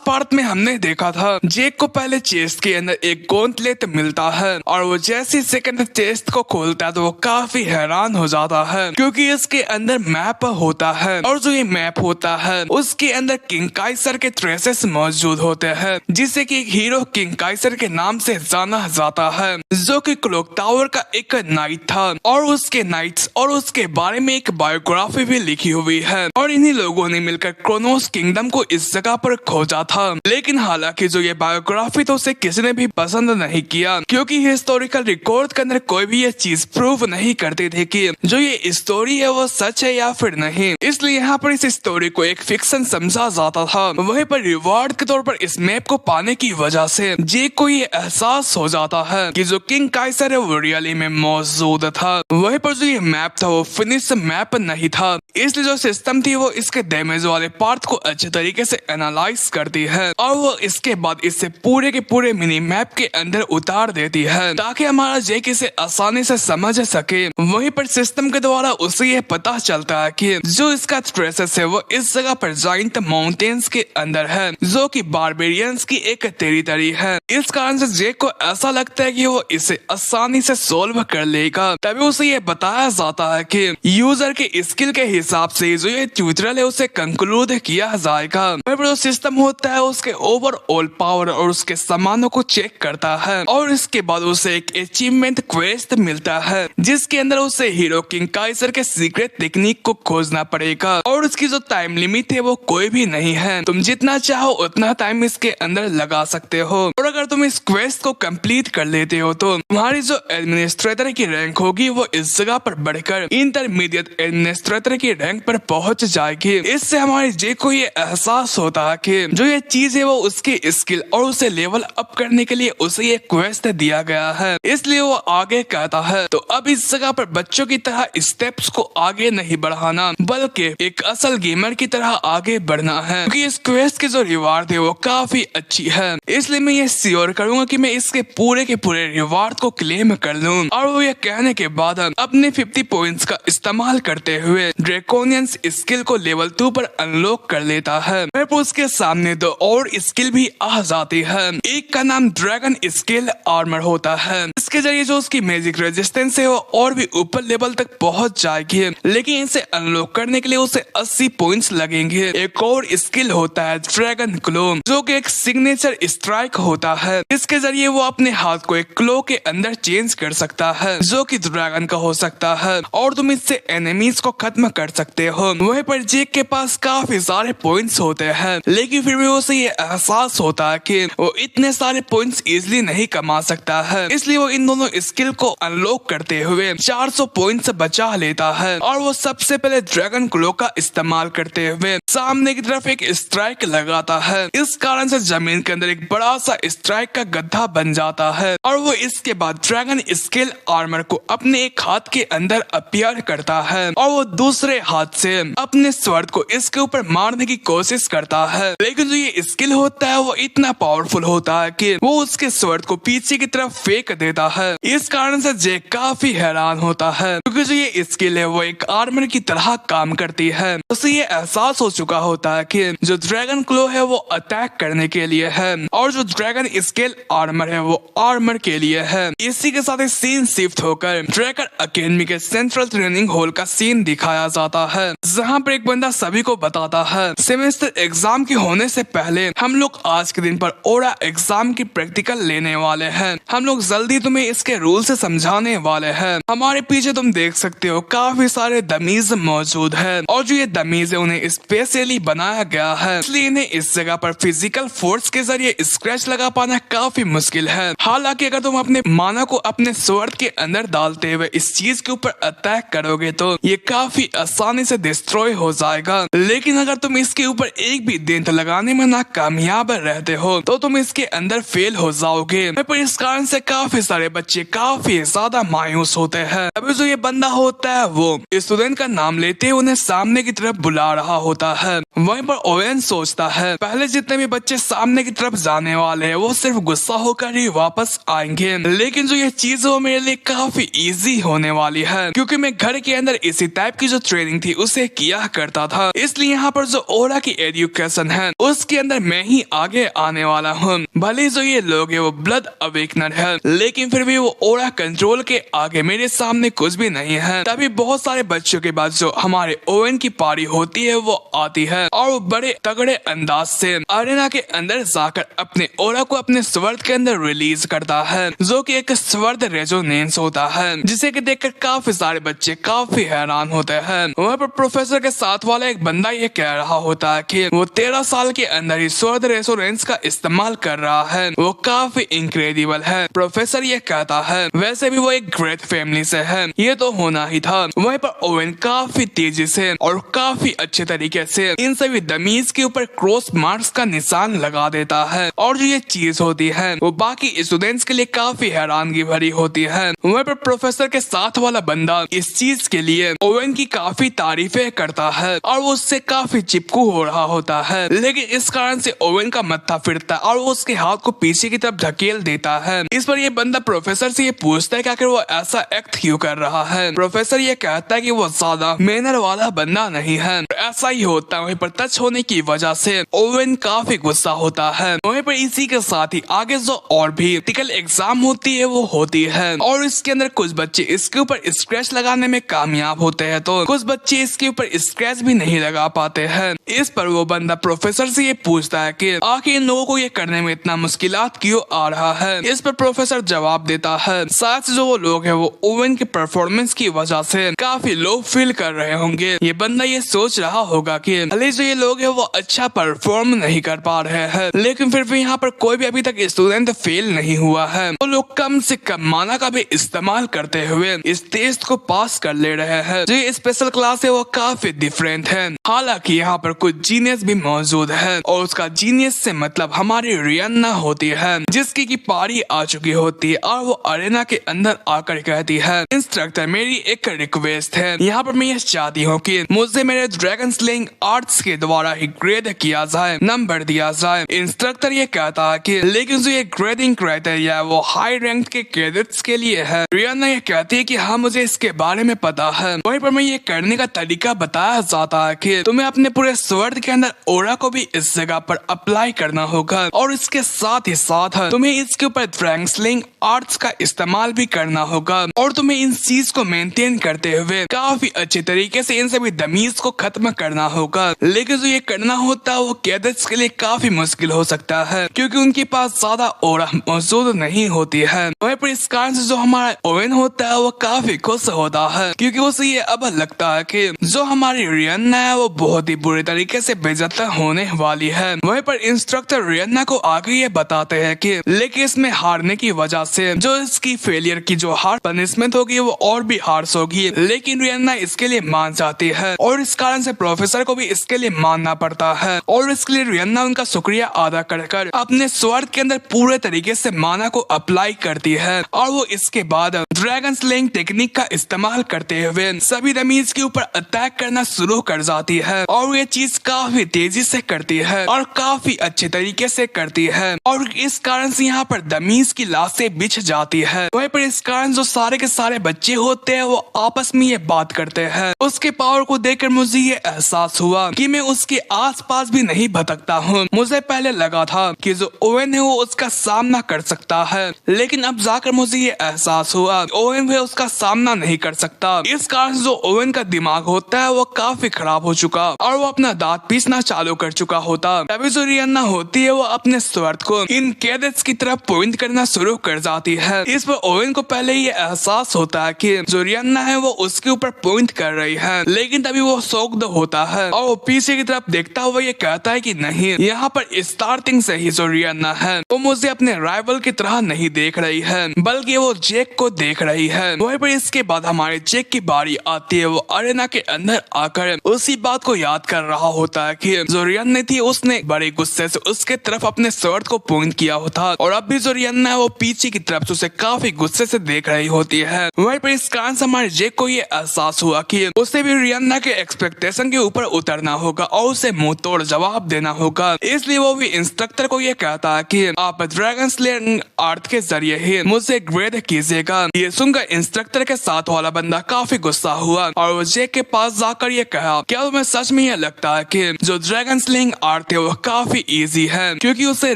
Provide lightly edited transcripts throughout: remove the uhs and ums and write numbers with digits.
Part में हमने देखा था जेक को पहले चेस्ट के अंदर एक गॉन्टलेट मिलता है और वो जैसे सेकंड चेस्ट को खोलता है तो वो काफी हैरान हो जाता है क्योंकि इसके अंदर मैप होता है और जो ये मैप होता है उसके अंदर किंग काइसर के ट्रेसेस मौजूद होते हैं जिसे कि एक हीरो किंग काइसर के नाम से जाना जाता है जो कि क्लॉक टावर का एक नाइट था और उसके नाइट्स और उसके बारे में एक बायोग्राफी भी लिखी हुई है और इन्हीं लोगों ने मिलकर क्रोनोस किंगडम को इस जगह पर खोजा था। लेकिन हालांकि जो ये बायोग्राफी तो उसे किसी ने भी पसंद नहीं किया क्योंकि हिस्टोरिकल रिकॉर्ड के अंदर कोई भी ये चीज प्रूव नहीं करती थी कि जो ये स्टोरी है वो सच है या फिर नहीं, इसलिए यहाँ पर इस स्टोरी को एक फिक्शन समझा जाता था। वहीं पर रिवॉर्ड के तौर पर इस मैप को पाने की वजह से जेक को ये एहसास हो जाता है कि जो किंग काइसर है वो रियली में मौजूद था। वहीं पर जो ये मैप था वो फिनिश मैप नहीं था, इसलिए जो सिस्टम थी वो इसके डैमेज वाले पार्ट को अच्छे तरीके से एनालाइज करती है और वो इसके बाद इसे पूरे के पूरे मिनी मैप के अंदर उतार देती है ताकि हमारा जेक इसे आसानी से समझ सके। वहीं पर सिस्टम के द्वारा उसे यह पता चलता है कि जो इसका ट्रेसेस है वो इस जगह पर जाइंट माउंटेन्स के अंदर है जो कि बारबेरियंस की एक टेरिटरी है। इस कारण से जेक को ऐसा लगता है कि वो इसे आसानी से सोल्व कर लेगा। तभी उसे ये बताया जाता है कि यूजर के स्किल के हिसाब से जो ये ट्यूटोरियल है उसे कंक्लूड किया जाएगा। जो सिस्टम होता है उसके ओवरऑल पावर और उसके सामानों को चेक करता है और इसके बाद उसे एक अचीवमेंट क्वेस्ट मिलता है जिसके अंदर उसे हीरो किंग काइसर के सीक्रेट टेक्निक को खोजना पड़ेगा और उसकी जो टाइम लिमिट है वो कोई भी नहीं है, तुम जितना चाहो उतना टाइम इसके अंदर लगा सकते हो और अगर तुम इस क्वेस्ट को कंप्लीट कर लेते हो तो तुम्हारी जो एडमिनिस्ट्रेटर की रैंक होगी वो इस जगह पर बढ़कर इंटरमीडिएट एडमिनिस्ट्रेटर की रैंक पर पहुंच जाएगी। इससे हमारे जेक को ये एहसास होता है कि जो ये चीज है वो उसकी स्किल और उसे लेवल अप करने के लिए उसे ये क्वेस्ट दिया गया है, इसलिए वो आगे कहता है तो अब इस जगह पर बच्चों की तरह स्टेप्स को आगे नहीं बढ़ाना बल्कि एक असल गेमर की तरह आगे बढ़ना है क्योंकि इस क्वेस्ट की जो रिवार्ड है वो काफी अच्छी है। इसलिए मैं ये श्योर करूंगा कि मैं इसके पूरे के पूरे रिवार्ड को क्लेम कर लूं और वो ये कहने के बाद अपने 50 पॉइंट्स का इस्तेमाल करते हुए ड्रैकोनियंस स्किल को लेवल 2 पर अनलॉक कर लेता है। फिर उसके सामने दो और स्किल भी आ जाती है। एक का नाम ड्रैगन स्किल आर्मर होता है, इसके जरिए जो उसकी मैजिक रेजिस्टेंस है वो और भी ऊपर लेवल तक पहुंच जाएगी, लेकिन इसे अनलॉक करने के लिए उसे 80 पॉइंट्स लगेंगे। एक और स्किल होता है ड्रैगन क्लो जो कि एक सिग्नेचर स्ट्राइक होता है, इसके जरिए वो अपने हाथ को एक क्लो के अंदर चेंज कर सकता है जो कि ड्रैगन का हो सकता है और तुम इससे एनिमीज को खत्म कर सकते हो। वहीं पर जेक के पास काफी सारे पॉइंट्स होते हैं लेकिन फिर भी उसे ये एहसास होता है कि वो इतने सारे पॉइंट्स इजीली नहीं कमा सकता है, इसलिए वो इन दोनों स्किल को अनलॉक करते हुए 400 पॉइंट्स बचा लेता है और वो सबसे पहले ड्रैगन क्लो का इस्तेमाल करते हुए सामने की तरफ एक स्ट्राइक लगाता है। इस कारण से जमीन के अंदर एक बड़ा सा स्ट्राइक का गड्ढा बन जाता है और वो इसके बाद ड्रैगन स्किल आर्मर को अपने एक हाथ के अंदर अपीयर करता है और वो दूसरे हाथ से अपने स्वर्ड को इसके ऊपर मारने की कोशिश करता है, लेकिन जो ये स्किल होता है वो इतना पावरफुल होता है कि वो उसके स्वर्ड को पीछे की तरफ फेंक देता है। इस कारण से जेक काफी हैरान होता है क्योंकि जो ये स्किल है वो एक आर्मर की तरह काम करती है। उसे ये एहसास हो चुका होता है कि जो ड्रैगन क्लो है वो अटैक करने के लिए है और जो ड्रैगन स्किल आर्मर है वो आर्मर के लिए है। इसी के साथ सीन शिफ्ट होकर ड्रैगन अकेडमी के सेंट्रल ट्रेनिंग हॉल का सीन दिखाया जाता है जहाँ पर एक बंदा सभी को बताता है सेमेस्टर एग्जाम के होने से पहले हम लोग आज के दिन पर ओरा एग्जाम की प्रैक्टिकल लेने वाले हैं। हम लोग जल्दी तुम्हें इसके रूल से समझाने वाले हैं। हमारे पीछे तुम देख सकते हो काफी सारे डमीज मौजूद है और जो ये डमीज है उन्हें स्पेशली बनाया गया है, इसलिए इन्हें इस जगह पर फिजिकल फोर्स के जरिए स्क्रैच लगा पाना काफी मुश्किल है। हालांकि अगर तुम अपने माना को अपने स्वर्ड के अंदर डालते हुए इस चीज के ऊपर अटैक करोगे तो ये काफी आसानी से डिस्ट्रॉय हो जाएगा, लेकिन अगर तुम इसके ऊपर एक भी डेंट लगाने में नाकामयाब रहते हो तो तुम इसके अंदर फेल हो जाओगे। पर इस कारण से काफी सारे बच्चे काफी ज्यादा मायूस होते हैं। अभी जो ये बंदा होता है वो स्टूडेंट का नाम लेते हुए उन्हें सामने की तरफ बुला रहा होता है। वहीं पर ओवेन सोचता है पहले जितने भी बच्चे सामने की तरफ जाने वाले हैं वो वो सिर्फ गुस्सा होकर ही वापस आएंगे, लेकिन जो ये चीज वो मेरे लिए काफी इजी होने वाली है क्योंकि मैं घर के अंदर इसी टाइप की जो ट्रेनिंग थी उसे किया करता था। इसलिए यहाँ पर जो ओरा की एजुकेशन है उसके अंदर मैं ही आगे आने वाला हूँ। भले जो ये लोग है वो ब्लड अवेकनर है, लेकिन फिर भी वो ओरा कंट्रोल के आगे मेरे सामने कुछ भी नहीं है। तभी बहुत सारे बच्चों के बाद जो हमारे ओवेन की पारी होती है वो आती है और वो बड़े तगड़े अंदाज से अरेना के अंदर जाकर अपने ओरा को अपने स्वर्द के अंदर रिलीज करता है, जो कि एक स्वर्द रेजोनेंस होता है, जिसे कि देखकर काफी सारे बच्चे काफी हैरान होते हैं। वहाँ पर प्रोफेसर के साथ वाला एक बंदा ये कह रहा होता है कि वो 13 साल के अंदर ही स्वर्द रेजोनेंस का इस्तेमाल कर रहा है, वो काफी इनक्रेडिबल है। प्रोफेसर ये कहता है वैसे भी वो एक ग्रेट फैमिली से है, ये तो होना ही था। वहीं पर ओवेन काफी तेजी से और काफी अच्छे तरीके से इन सभी दमीज के ऊपर क्रॉस मार्क्स का निशान लगा देता है, और जो ये चीज होती है वो बाकी स्टूडेंट्स के लिए काफी हैरानगी भरी होती है। वहीं पर प्रोफेसर के साथ वाला बंदा इस चीज के लिए ओवेन की काफी तारीफें करता है और वो उससे काफी चिपकू हो रहा होता है, लेकिन इस कारण से ओवेन का मत्था फिरता है और वो उसके हाथ को पीछे की तरफ धकेल देता है। इस पर ये बंदा प्रोफेसर से ये पूछता है कि आखिर वो ऐसा एक्ट क्यों कर रहा है। प्रोफेसर ये कहता है कि वो ज्यादा मैनर वाला बंदा नहीं है, ऐसा ही होता है। वहीं पर टच होने की वजह से ओवेन काफी गुस्सा होता है। वहीं पर इसी के साथ ही आगे जो और भी प्रैक्टिकल एग्जाम होती है वो होती है, और इसके अंदर कुछ बच्चे इसके ऊपर स्क्रैच लगाने में कामयाब होते हैं तो कुछ बच्चे इसके ऊपर स्क्रैच भी नहीं लगा पाते हैं। इस पर वो बंदा प्रोफेसर से ये पूछता है कि आखिर इन लोगों को ये करने में इतना मुश्किलात क्यों आ रहा है। इस पर प्रोफेसर जवाब देता है साथ जो वो लोग है वो ओवेन के परफॉर्मेंस की वजह से काफी लो फील कर रहे होंगे। ये बंदा ये सोच रहा होगा कि भले जो ये लोग है वो अच्छा परफॉर्म नहीं कर पा रहे हैं, लेकिन फिर भी यहाँ पर कोई भी अभी तक स्टूडेंट फेल नहीं हुआ है, वो लोग कम से कम माना का भी इस्तेमाल करते हुए इस टेस्ट को पास कर ले रहे हैं। जो स्पेशल क्लास है वो काफी डिफरेंट है। हालांकि यहाँ पर कुछ जीनियस भी मौजूद है, और उसका जीनियस से मतलब हमारी रियन्ना होती है, जिसकी की पारी आ चुकी होती है और वो अरेना के अंदर आकर कहती है इंस्ट्रक्टर मेरी एक रिक्वेस्ट है, यहाँ पर मैं ये चाहती हूँ कि मुझे मेरे ड्रैगन स्लेइंग आर्ट्स के द्वारा ही ग्रेड किया जाए, नंबर दिया जाए। इंस्ट्रक्टर ये कहता है कि लेकिन जो ये ग्रेडिंग क्राइटेरिया है वो हाई रैंक के कैडेट्स के लिए है। रियन्ना ये कहती है कि हाँ मुझे इसके बारे में पता है। वहीं पर मैं ये करने का तरीका बताया जाता है कि तुम्हें अपने पूरे स्वर्ड के अंदर ओरा को भी इस जगह पर अप्लाई करना होगा, और इसके साथ ही साथ तुम्हें इसके ऊपर ड्रैगन स्लेइंग आर्ट्स का इस्तेमाल भी करना होगा, और तुम्हें इन चीज को मेंटेन करते हुए काफी अच्छे तरीके से इन सभी दमीज को खत्म करना होगा। लेकिन जो ये करना होता है वो कैडेट्स के लिए काफी मुश्किल हो सकता है, क्योंकि उनके पास ज्यादा ओरा मौजूद नहीं होती है। वहीं पर इस कारण से जो हमारा ओवेन होता है वो काफी खुश होता है, क्योंकि उसे ये अब लगता है कि जो हमारी रियन्ना है वो बहुत ही बुरे तरीके से बेइज्जत होने वाली है। वहीं पर इंस्ट्रक्टर रियन्ना को आगे ये बताते हैं कि लेकिन इसमें हारने की वजह से जो इसकी फेलियर की जो हार्ड पनिशमेंट होगी वो और भी हार्श होगी, लेकिन रियन्ना इसके लिए मान जाती है, और इस कारण से प्रोफेसर को भी इसके लिए मानना पड़ता है, और इसके लिए रियन्ना उनका शुक्रिया अदा कर अपने स्वार्थ के अंदर पूरे तरीके से माना को अप्लाई करती है, और वो इसके बाद ड्रैगन स्लेइंग टेक्निक का इस्तेमाल करते हुए सभी दमीज के ऊपर अटैक करना शुरू कर जाती है, और ये चीज काफी तेजी से करती है और काफी अच्छे तरीके से करती है, और इस कारण से यहाँ पर दमीज की लाशें बिछ जाती है। वहीं पर इस कारण जो सारे के सारे बच्चे होते हैं वो आपस में ये बात करते हैं। उसके पावर को देखकर मुझे ये एहसास हुआ कि मैं उसके आसपास भी नहीं भटकता हूँ। मुझे पहले लगा था कि जो ओवेन है वो उसका सामना कर सकता है, लेकिन अब जाकर मुझे ये एहसास हुआ ओवेन है उसका सामना नहीं कर सकता। इस कारण जो ओवेन का दिमाग होता है वो काफी खराब हो चुका और वो अपना दांत पीसना चालू कर चुका होता। तभी जो रियन्ना होती है वो अपने स्वार्थ को इन कैडेट्स की तरफ पॉइंट करना शुरू कर जाती है। इस पर ओवेन को पहले ये एहसास होता है कि जो रियन्ना है वो उसके ऊपर पॉइंट कर रही है, लेकिन तभी वो शॉक्ड होता है और वो पीछे की तरफ देखता हुआ ये कहता है कि नहीं, यहाँ पर स्टार्टिंग से ही जो रियन्ना है वो मुझे अपने राइवल की तरह नहीं देख रही है, बल्कि वो जैक को देख रही है। वहीं पर इसके बाद हमारे जैक की बारी आती है। वो अरेना के अंदर आकर उसी बात को याद कर रहा होता है कि जो रियन्ना थी उसने बड़े गुस्से से उसके तरफ अपने स्वर्ड को पॉइंट किया होता, और अब भी जो रियन्ना है वो पीछे की तरफ उसे काफी गुस्से से देख रही होती है। वहीं पर इस कारण से हमारे जैक को ये एहसास हुआ कि उसे भी रियन्ना के एक्सपेक्टेशन के ऊपर उतरना होगा और उसे मुंह तोड़ जवाब देना होगा। इसलिए वो भी इंस्ट्रक्टर को ये कहता है कि आप ड्रैगन स्लेयर आर्ट के जरिए ही मुझसे ग्रेड कीजिएगा। ये सुनकर इंस्ट्रक्टर के साथ वाला बंदा काफी गुस्सा हुआ और वो जेक के पास जाकर ये कहा, क्या तुम्हें सच में ये लगता है कि जो ड्रैगन स्लेइंग आर्ट है वो काफी इजी है क्योंकि उसे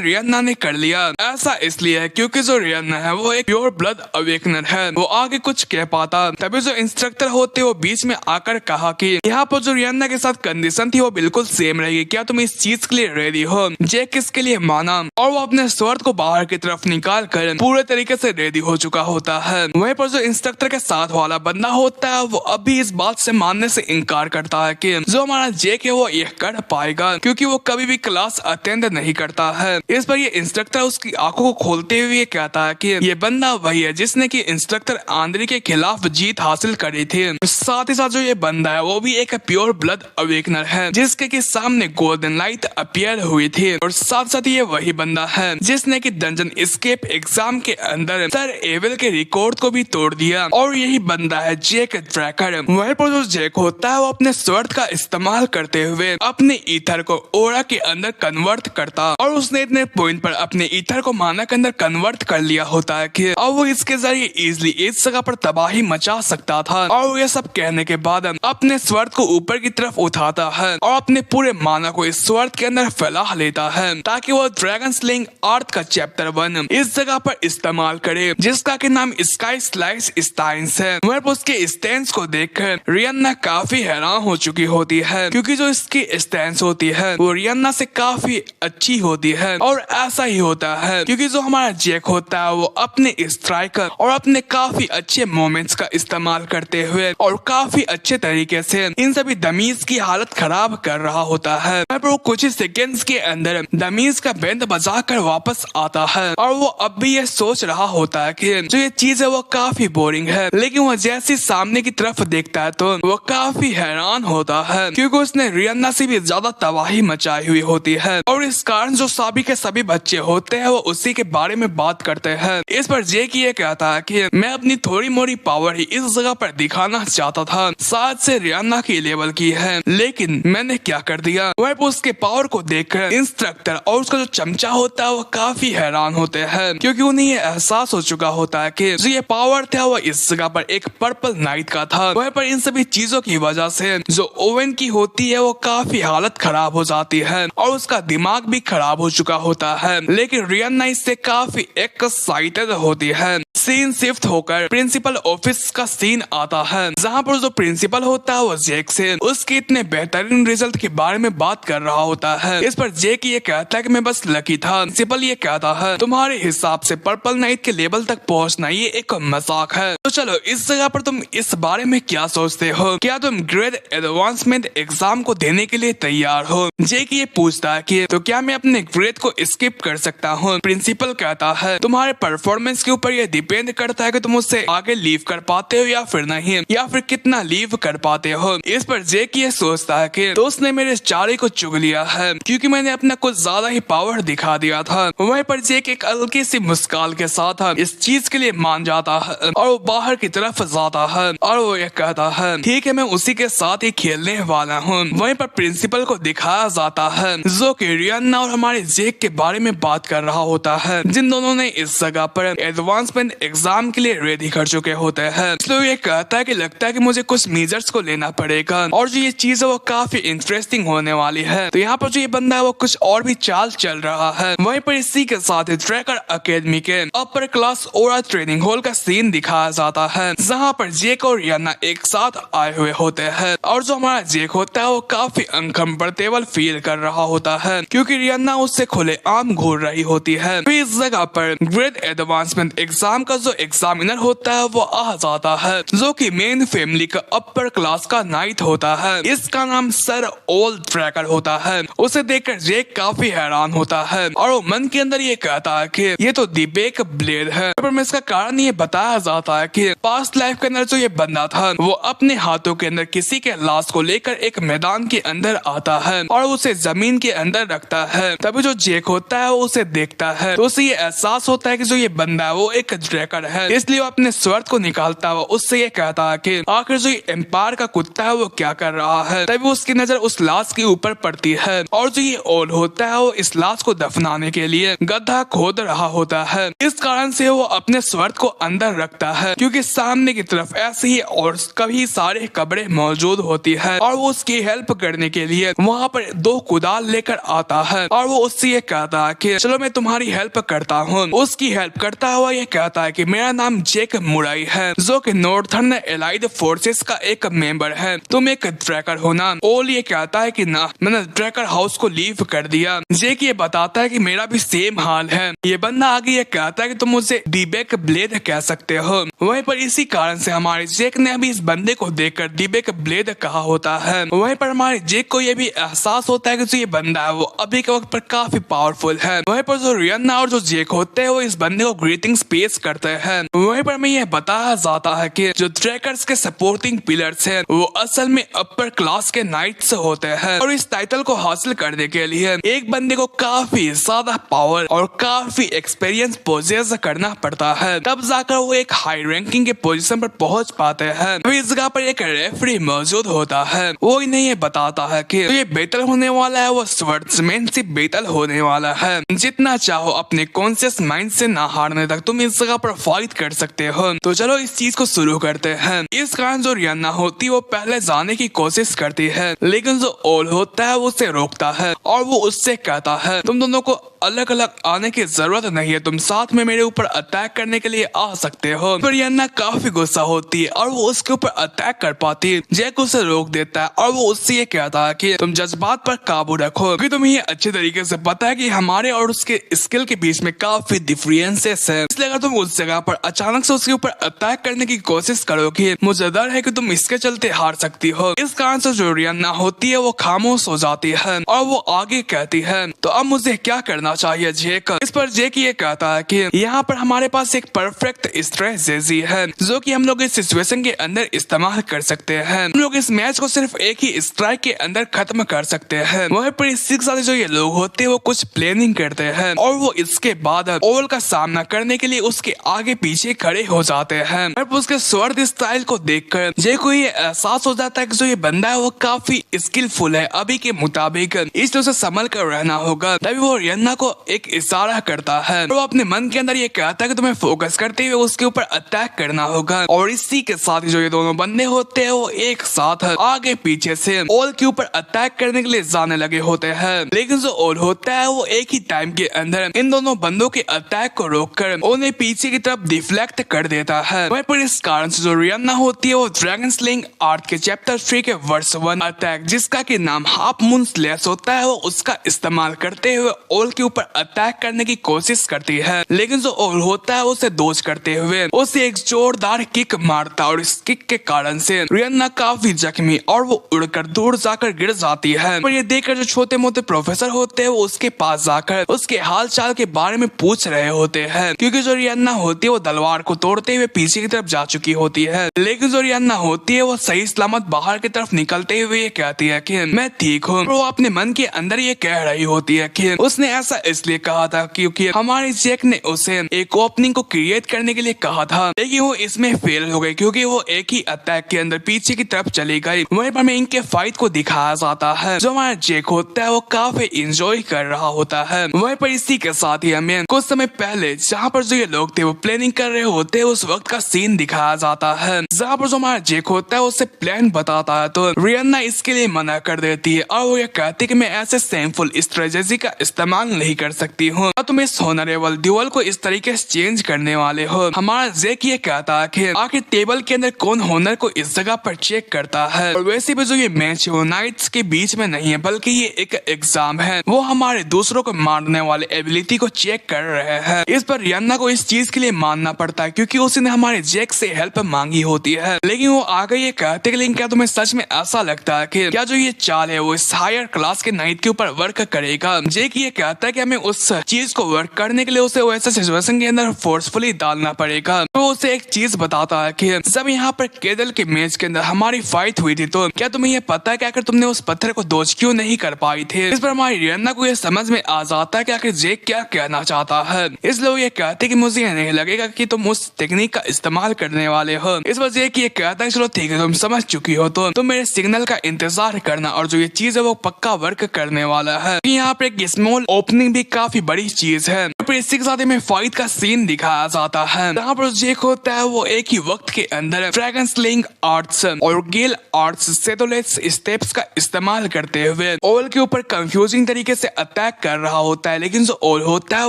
रियन्ना ने कर लिया? ऐसा इसलिए है क्योंकि जो रियन्ना है वो एक प्योर ब्लड अवेकनर है। वो आगे कुछ कह पाता तभी जो इंस्ट्रक्टर होते वो बीच में आकर कहा कि यहाँ पर जो रियन्ना के साथ कंडीशन थी वो बिल्कुल सेम रहेगी, क्या तुम इस चीज के लिए रेडी हो? जेक इसके लिए माना और वो अपने स्वord को बाहर की तरफ निकाल कर पूरे तरीके से रेडी हो चुका होता है। वहीं पर जो इंस्ट्रक्टर के साथ वाला बंदा होता है वो अभी इस बात से मानने से इनकार करता है कि जो हमारा जेक है वो ये कर पाएगा क्योंकि वो कभी भी क्लास अटेंड नहीं करता है। इस पर ये इंस्ट्रक्टर उसकी आंखों को खोलते हुए कहता है कि ये बंदा वही है जिसने की इंस्ट्रक्टर आंद्रे के खिलाफ जीत हासिल करी थी। साथ ही साथ जो ये बंदा है वो भी एक प्योर ब्लड अवेकनर है जिसके के सामने गोल्डन लाइट अपीयर हुई थी और साथ साथ ये वही बंदा है जिसने की डंजन एस्केप एग्जाम के अंदर सर एविल के रिकॉर्ड को भी तोड़ दिया और यही बंदा है जेक ड्रैकर। वहीं पर जो जेक होता है वो अपने स्वord का इस्तेमाल करते हुए अपने ईथर को ओरा के अंदर कन्वर्ट करता और उसने इतने पॉइंट पर अपने ईथर को माना के अंदर कन्वर्ट कर लिया होता है कि अब वो इसके जरिए इजिली इस जगह पर तबाही मचा सकता था। और ये सब कहने के बाद अपने स्वord को ऊपर की तरफ उठाता है और अपने पूरे माना को इस स्वord के अंदर फैला लेता है ताकि वो ड्रैगन स्लेइंग आर्ट का चैप्टर 1 इस जगह पर इस्तेमाल करे जिसका के नाम स्काई स्लाइस स्टाइन्स है। वहीं पर उसके स्टैंस को देखकर रियन्ना काफी हैरान हो चुकी होती है क्योंकि जो इसकी स्टैंस होती है वो रियन्ना से काफी अच्छी होती है और ऐसा ही होता है क्योंकि जो हमारा जेक होता है वो अपने स्ट्राइकर और अपने काफी अच्छे मोमेंट्स का इस्तेमाल करते हुए और काफी अच्छे तरीके से इन सभी दमीज की हालत खराब कर रहा होता है। वो कुछ ही सेकेंड्स के अंदर दमीज का बैंड बजा कर वापस आता है और वो अब भी ये सोच रहा होता है कि जो ये चीज है वो काफी बोरिंग है, लेकिन वो जैसे सामने की तरफ देखता है तो वो काफी हैरान होता है क्योंकि उसने रियन्ना से भी ज्यादा तबाही मचाई हुई होती है और इस कारण जो सभी के सभी बच्चे होते हैं वो उसी के बारे में बात करते हैं। इस पर जेक ये कहता है कि मैं अपनी थोड़ी मोड़ी पावर ही इस जगह पर दिखाना चाहता था, शायद से रियन्ना की लेवल की है लेकिन मैंने क्या कर दिया। वह उसके पावर को देखकर इंस्ट्रक्टर और उसका जो चमचा होता है वो काफी हैरान होते हैं क्योंकि उन्हें ये एहसास हो चुका होता है कि जो ये पावर था वो इस जगह पर एक पर्पल नाइट का था। वह पर इन सभी चीजों की वजह से जो ओवन की होती है वो काफी हालत खराब हो जाती है और उसका दिमाग भी खराब हो चुका होता है, लेकिन रियन्ना इससे काफी एक्साइटेड होती है। सीन शिफ्ट होकर प्रिंसिपल ऑफिस का सीन आता है जहाँ पर जो प्रिंसिपल होता है वो जेक से उसके इतने बेहतरीन रिजल्ट के बारे में बात कर रहा होता है। इस पर जेक ये कहता है कि मैं बस लकी था। प्रिंसिपल ये कहता है तुम्हारे हिसाब से पर्पल नाइट के लेवल तक पहुँचना ये एक मजाक है, तो चलो इस जगह पर तुम इस बारे में क्या सोचते हो, क्या तुम ग्रेड एडवांसमेंट एग्जाम को देने के लिए तैयार हो? जेक ये पूछता है कि तो क्या मैं अपने ग्रेड को स्किप कर सकता हूँ? प्रिंसिपल कहता है तुम्हारे परफॉर्मेंस के ऊपर ये डिपेंड करता है कि तुम उससे आगे लीव कर पाते हो या फिर नहीं, या फिर कितना लीव कर पाते हो। इस पर जेक ये सोचता है कि तो उसने मेरे चारे को चुग लिया है क्योंकि मैंने अपना कुछ ज्यादा ही पावर दिखा दिया था। वहीं पर जेक एक हल्की सी मुस्कान के साथ इस चीज के लिए मान जाता है और वो बाहर की तरफ जाता है और वो ये कहता है ठीक है मैं उसी के साथ ही खेलने वाला हूँ। वहीं पर प्रिंसिपल को दिखाया जाता है जो कि रियन्ना और हमारे जेक के बारे में बात कर रहा होता है जिन दोनों ने इस जगह पर एडवांसमेंट एग्जाम के लिए रेडी कर चुके होते हैं। इसलिए ये कहता है कि लगता है कि मुझे कुछ मेजर्स को लेना पड़ेगा और जो ये चीज है वो काफी इंटरेस्टिंग होने वाली है। तो यहाँ पर जो ये बंदा है वो कुछ और भी चाल चल रहा है। वहीं पर इसी के साथ ड्रैकर अकेडमी के अपर क्लास ओरा ट्रेनिंग हॉल का सीन दिखाया जाता है जहाँ पर जेक और रियन्ना एक साथ आए हुए होते हैं और जो हमारा जेक होता है वो काफी अनकंफर्टेबल फील कर रहा होता है क्योंकि रियन्ना उससे खुले आम घूर रही होती है। फिर इस जगह पर ग्रेड एडवांसमेंट एग्जाम का जो एग्जामिनर होता है वो आ जाता है जो कि मेन फैमिली का अपर क्लास का नाइट होता है। इसका नाम सर ओल्ड ट्रैकर होता है। उसे देखकर जेक काफी हैरान होता है और वो मन के अंदर ये कहता है कि ये तो दिबेक ब्लेड है। पर इसका कारण ये बताया जाता है कि पास्ट लाइफ के अंदर जो ये बंदा था वो अपने हाथों के अंदर किसी के लाश को लेकर एक मैदान के अंदर आता है और उसे जमीन के अंदर रखता है। तभी जो जेक होता है वो उसे देखता है तो उसे ये एहसास होता है कि जो ये बंदा है वो एक ट्रैकर है, इसलिए वो अपने स्वर्ड को निकालता है। उससे ये कहता है कि आखिर जो ये एम्पायर का कुत्ता है वो क्या कर रहा है। तभी उसकी नजर उस लाश के ऊपर पड़ती है और जो ये ओल होता है वो इस लाश को दफनाने के लिए गड्ढा खोद रहा होता है। इस कारण से वो अपने स्वर्ड को अंदर रखता है क्योंकि सामने की तरफ ऐसे ही और कभी सारे कब्रें मौजूद होती है और वो उसकी हेल्प करने के लिए वहाँ पर 2 कुदाल लेकर आता है और वो उससे ये कहता है कि चलो मैं तुम्हारी हेल्प करता हूँ। उसकी हेल्प करता हुआ ये कहता है कि मेरा नाम जेक मुराई है, जो कि नॉर्थर्न एलाइड फोर्सेस का एक मेंबर है, तुम एक ट्रैकर हो ना। ओल ये कहता है कि ना, मैंने ट्रैकर हाउस को लीव कर दिया। जेक ये बताता है कि मेरा भी सेम हाल है। ये बंदा आगे ये कहता है कि तुम मुझे डीबेक ब्लेड कह सकते हो। वहीं पर इसी कारण से हमारे जेक ने अभी इस बंदे को देखकर डीबेक ब्लेड कहा होता है। वहीं पर हमारे जेक को ये भी एहसास होता है कि जो ये बंदा है वो अभी के वक्त पर काफी पावरफुल है। वहीं पर जो रियन्ना और जो जेक होते हैं वो इस बंदे को ग्रीटिंग्स पेश करते हैं। वहीं पर हमें यह बताया जाता है कि जो ट्रैकर्स के सपोर्टिंग पिलर्स हैं वो असल में अपर क्लास के नाइट्स होते हैं और इस टाइटल को हासिल करने के लिए एक बंदे को काफी ज्यादा पावर और काफी एक्सपीरियंस पोजेस करना पड़ता है, तब जाकर वो एक हाई रैंकिंग के पोजीशन पर पहुंच पाते हैं। अभी इस जगह पर एक रेफरी मौजूद होता है, वो इन्हें ये बताता है कि ये बैटल होने वाला है वो स्वर्ड्समैनशिप बैटल होने वाला है। जितना चाहो अपने कॉन्शियस माइंड से ना हारने तक तुम इस जगह पर फाइट कर सकते हो। तो चलो इस चीज को शुरू करते हैं। इस कारण जो रियन्ना होती है वो पहले जाने की कोशिश करती है, लेकिन जो ओल होता है वो उसे रोकता है और वो उससे कहता है तुम दोनों को अलग अलग आने की जरूरत नहीं है, तुम साथ में मेरे ऊपर अटैक करने के लिए आ सकते हो। फिर रियन्ना काफी गुस्सा होती है और वो उसके ऊपर अटैक कर पाती है। जैक उसे रोक देता है और वो उससे ये कहता है कि तुम जज्बात पर काबू रखो, क्योंकि तुम्हें ये अच्छे तरीके से पता है कि हमारे और उसके स्किल के बीच में काफी डिफरेंसेस है, इसलिए अगर तुम उस जगह पर अचानक से उसके ऊपर अटैक करने की कोशिश करोगे मुझे डर है कि तुम इसके चलते हार सकती हो। इस कारण से जो रियन्ना होती है वो खामोश हो जाती है और वो आगे कहती है तो अब मुझे क्या करना चाहिए जेक। इस पर जेक ये कहता है कि यहाँ पर हमारे पास एक परफेक्ट स्ट्रेटजी है जो कि हम लोग इस सिचुएशन के अंदर इस्तेमाल कर सकते हैं। हम लोग इस मैच को सिर्फ एक ही स्ट्राइक के अंदर खत्म कर सकते हैं। वहीं पर इसके साथ जो ये लोग होते हैं वो कुछ प्लानिंग करते हैं और वो इसके बाद ओवल का सामना करने के लिए उसके आगे पीछे खड़े हो जाते हैं। और उसके स्वर्ड स्टाइल को देखकर जेक को ये एहसास हो जाता है कि जो ये बंदा है वो काफी स्किलफुल है अभी के मुताबिक, इसलिए उसे संभल कर रहना होगा। तभी वो रियन्ना को एक इशारा करता है और वो अपने मन के अंदर ये कहता है कि तुम्हें फोकस करते हुए उसके ऊपर अटैक करना होगा। और इसी के साथ जो ये दोनों बंदे होते हैं वो एक साथ आगे पीछे से ओल के ऊपर अटैक करने के लिए जाने लगे होते हैं, लेकिन जो ओल होता है वो एक ही टाइम के अंदर इन दोनों बंदों के अटैक को रोककर उन्हें पीछे की तरफ डिफ्लेक्ट कर देता है। वहीं पर इस कारण से जो रियन्ना होती है वो ड्रैगन स्लिंग आर्ट के चैप्टर 3 के वर्स 1 अटैक जिसका की नाम हाफ मून स्लैश होता है वो उसका इस्तेमाल करते हुए ओल के ऊपर अटैक करने की कोशिश करती है, लेकिन जो ओल होता है उसे दोष करते हुए उसे एक जोरदार किक मारता और इस किक के कारण से रियन्ना काफी जख्मी और वो उड़कर दूर जाकर गिर जाती है। पर ये देखकर जो छोटे मोटे प्रोफेसर होते हैं वो उसके पास जाकर उसके हाल चाल के बारे में पूछ रहे होते हैं, क्योंकि जो रियन्ना होती है वो तलवार को तोड़ते हुए पीछे की तरफ जा चुकी होती है, लेकिन जो रियन्ना होती है वो सही सलामत बाहर की तरफ निकलते हुए ये कहती है कि मैं ठीक हूँ। वो अपने मन के अंदर ये कह रही होती है कि उसने ऐसा इसलिए कहा था क्योंकि हमारे जेक ने उसे एक ओपनिंग को क्रिएट करने के लिए कहा था, लेकिन वो इसमें फेल हो गई क्योंकि वो एक ही अटैक के अंदर पीछे की तरफ चली गई। वहीं पर हमें इनके फाइट को दिखाया जाता है। जो हमारा जेक होता है वो काफी इंजॉय कर रहा होता है। वहीं पर इसी के साथ ही हमें कुछ समय पहले जहाँ पर जो ये लोग थे वो प्लानिंग कर रहे होते हैं उस वक्त का सीन दिखाया जाता है, जहाँ पर जो हमारा जेक होता है उसे प्लान बताता है तो रियन्ना इसके लिए मना कर देती है और वो ये कहती है कि मैं ऐसे सेमफुल स्ट्रेटेजी का इस्तेमाल नहीं कर सकती हूँ, तुम इस होनरेबल ड्यूल को इस तरीके से चेंज करने वाले हो। हमारा जेक ये कहता है कि आखिर टेबल के अंदर कौन होनर को इस जगह पर चेक करता है, और वैसे भी जो ये मैच है वो नाइट्स के बीच में नहीं है बल्कि ये एक एग्जाम है। वो हमारे दूसरों को मारने वाले एबिलिटी को चेक कर रहे हैं। इस पर रियन्ना को इस चीज के लिए मानना पड़ता है क्योंकि उसने हमारे जेक से हेल्प मांगी होती है, लेकिन वो आगे ये कहते हैं क्या तुम्हें सच में ऐसा लगता है कि क्या जो ये चाल है वो इस हायर क्लास के नाइट के ऊपर वर्क करेगा। जेक ये कहता है कि हमें उस चीज को वर्क करने के लिए उसे वैसे सिचुएशन के अंदर फोर्सफुली डालना पड़ेगा। तो उसे एक चीज बताता है कि जब यहाँ पर केदल के मैच के अंदर हमारी फाइट हुई थी तो क्या तुम्हें ये पता है कि आखिर तुमने उस पत्थर को डॉज क्यों नहीं कर पाई थी। इस पर हमारी रियन्ना को ये समझ में आ जाता है कि आखिर जेक क्या कहना चाहता है। इसलिए वो ये कहते कि मुझे ये नहीं लगेगा कि तुम उस टेक्निक का इस्तेमाल करने वाले हो। इस पर जेक ये कहता है चलो ठीक है, तुम समझ चुकी हो तो तुम मेरे सिग्नल का इंतजार करना और जो ये चीज है वो पक्का वर्क करने वाला है। यहाँ पे एक स्मॉल ओपनिंग भी काफी बड़ी चीज है। इसी के साथ में फाइट का सीन दिखाया जाता है जहाँ पर जेक होता है वो एक ही वक्त के अंदर ड्रैगन स्लिंग आर्ट्स और गेल आर्ट्स सेटोलेट्स स्टेप्स का इस्तेमाल करते हुए ओल के ऊपर कंफ्यूजिंग तरीके से अटैक कर रहा होता है, लेकिन जो ओल होता है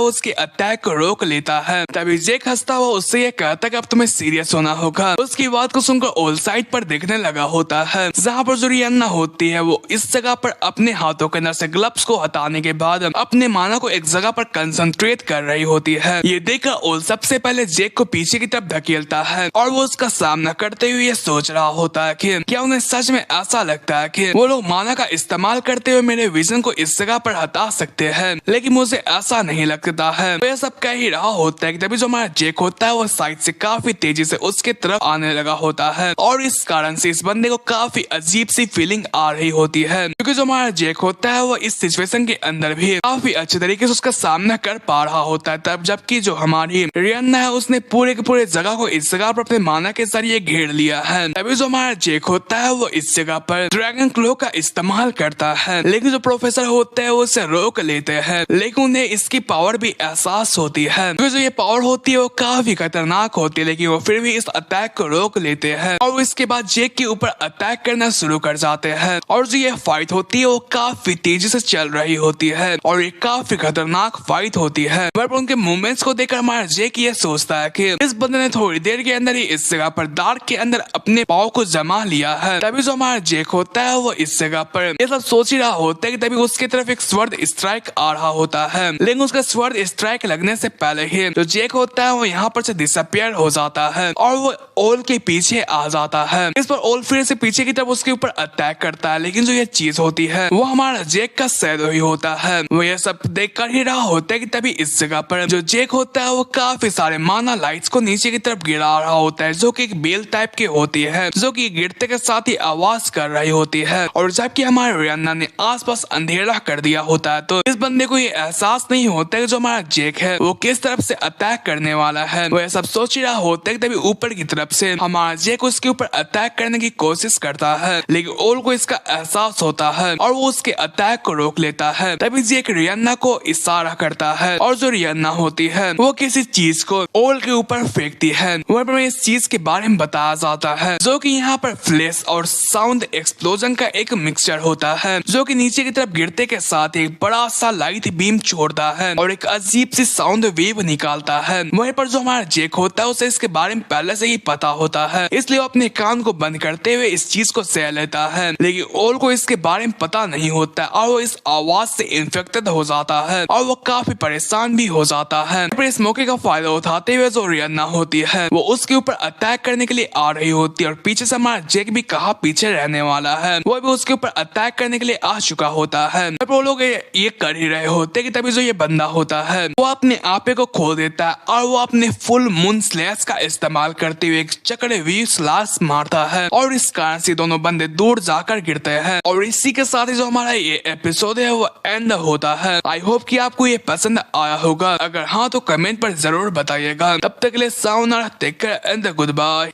उसके अटैक को रोक लेता है। तभी जेक हंसता हुआ उससे ये कहता है कि अब तुम्हें सीरियस होना होगा। उसकी बात को सुनकर ओल साइड पर देखने लगा होता है जहाँ पर जो रियन्ना होती है वो इस जगह पर अपने हाथों के अंदर से ग्लव्स को हटाने के बाद अपने माना को एक जगह पर कंसंट्रेट कर रही होती है। ये देखकर ओल सबसे पहले जेक को पीछे की तरफ धकेलता है और वो उसका सामना करते हुए ये सोच रहा होता है कि क्या उन्हें सच में ऐसा लगता है कि वो लोग माना का इस्तेमाल करते हुए मेरे विजन को इस जगह पर हटा सकते हैं, लेकिन मुझे ऐसा नहीं लगता है। तो ये सब कह ही रहा होता है कि तभी जो हमारा जेक होता है वो साइड से काफी तेजी से उसके तरफ आने लगा होता है और इस कारण से इस बंदे को काफी अजीब सी फीलिंग आ रही होती है, क्योंकि जो हमारा जेक होता है वो इस सिचुएशन के अंदर भी काफी अच्छे तरीके से उसका सामना कर पा रहा होता है। तब जबकि जो हमारी रियन्ना है उसने पूरे के पूरे जगह को इस जगह पर अपने माना के जरिए घेर लिया है। तभी जो हमारा जेक होता है वो इस जगह पर ड्रैगन क्लो का इस्तेमाल करता है, लेकिन जो प्रोफेसर होते हैं वो उसे रोक लेते हैं, लेकिन उन्हें इसकी पावर भी एहसास होती है। जो ये पावर होती है वो काफी खतरनाक होती है, लेकिन वो फिर भी इस अटैक को रोक लेते हैं और इसके बाद जेक के ऊपर अटैक करना शुरू कर जाते हैं। और जो ये फाइट होती है वो काफी तेजी से चल रही होती है और ये काफी खतरनाक फाइट होती है। पर उनके मूवमेंट्स को देखकर हमारा जेक ये सोचता है कि इस बंदे ने थोड़ी देर के अंदर ही इस जगह पर डार्क के अंदर अपने पाव को जमा लिया है। तभी जो हमारा जेक होता है वो इस जगह पर ये सब सोच ही रहा होता है कि तभी उसकी तरफ एक स्वर्ड स्ट्राइक आ रहा होता है, लेकिन उसका स्वर्ड स्ट्राइक लगने से पहले ही जो जेक होता है वो यहाँ पर से डिसअपियर हो जाता है और वो ओल के पीछे आ जाता है। इस पर ओल फिर से पीछे की तरफ उसके ऊपर अटैक करता है, लेकिन जो ये चीज होती है वो हमारा जेक का शैडो ही होता है। वो ये सब देख कर ही रहा होता है कि तभी इस जगह पर जो जेक होता है वो काफी सारे माना लाइट्स को नीचे की तरफ गिरा रहा होता है, जो कि एक बेल टाइप की होती है, जो कि गिरते के साथ ही आवाज कर रही होती है। और जबकि हमारे रियन्ना ने आसपास अंधेरा कर दिया होता है तो इस बंदे को ये एहसास नहीं होता है कि जो हमारा जेक है वो किस तरफ से अटैक करने वाला है। वो सब सोच रहा होता है कि तभी ऊपर की तरफ से हमारा जेक उसके ऊपर अटैक करने की कोशिश करता है, लेकिन ओल को इसका एहसास होता है और वो उसके अटैक को रोक लेता है। तभी जेक रियन्ना को इशारा करता है और जो रियन्ना होती है वो किसी चीज को ओल के ऊपर फेंकती है। वहाँ पर इस चीज के बारे में बताया जाता है जो कि यहाँ पर फ्लैश और साउंड एक्सप्लोजन का एक मिक्सचर होता है, जो कि नीचे की तरफ गिरते के साथ एक बड़ा सा लाइट बीम छोड़ता है और एक अजीब सी साउंड वेव निकालता है। वहीं पर जो हमारा जेक होता है उसे इसके बारे में पहले से ही पता होता है, इसलिए वो अपने कान को बंद करते हुए इस चीज को सह लेता है, लेकिन ओल को इसके बारे में पता नहीं होता और वो इस आवाज से इन्फेक्टेड हो जाता है और वो काफी परेशान भी हो जाता है। पर इस मौके का फायदा उठाते हुए जो रियन्ना होती है वो उसके ऊपर अटैक करने के लिए आ रही होती है और पीछे से हमारा जेक भी कहाँ पीछे रहने वाला है, वो भी उसके ऊपर अटैक करने के लिए आ चुका होता है। तब वो लोग ये कर ही रहे होते कि तभी जो ये बंदा होता है वो अपने आपे को खो देता है और वो अपने फुल मून स्लैश का इस्तेमाल करते हुए एक चक्रव्यूह स्लैश मारता है और इस कारण से दोनों बंदे दूर जाकर गिरते हैं। और इसी के साथ ही जो हमारा ये एपिसोड है वो एंड होता है। आई होप कि आपको ये पसंद आया होगा, अगर हाँ तो कमेंट पर जरूर बताइएगा। तब तक के लिए sound take care and good bye.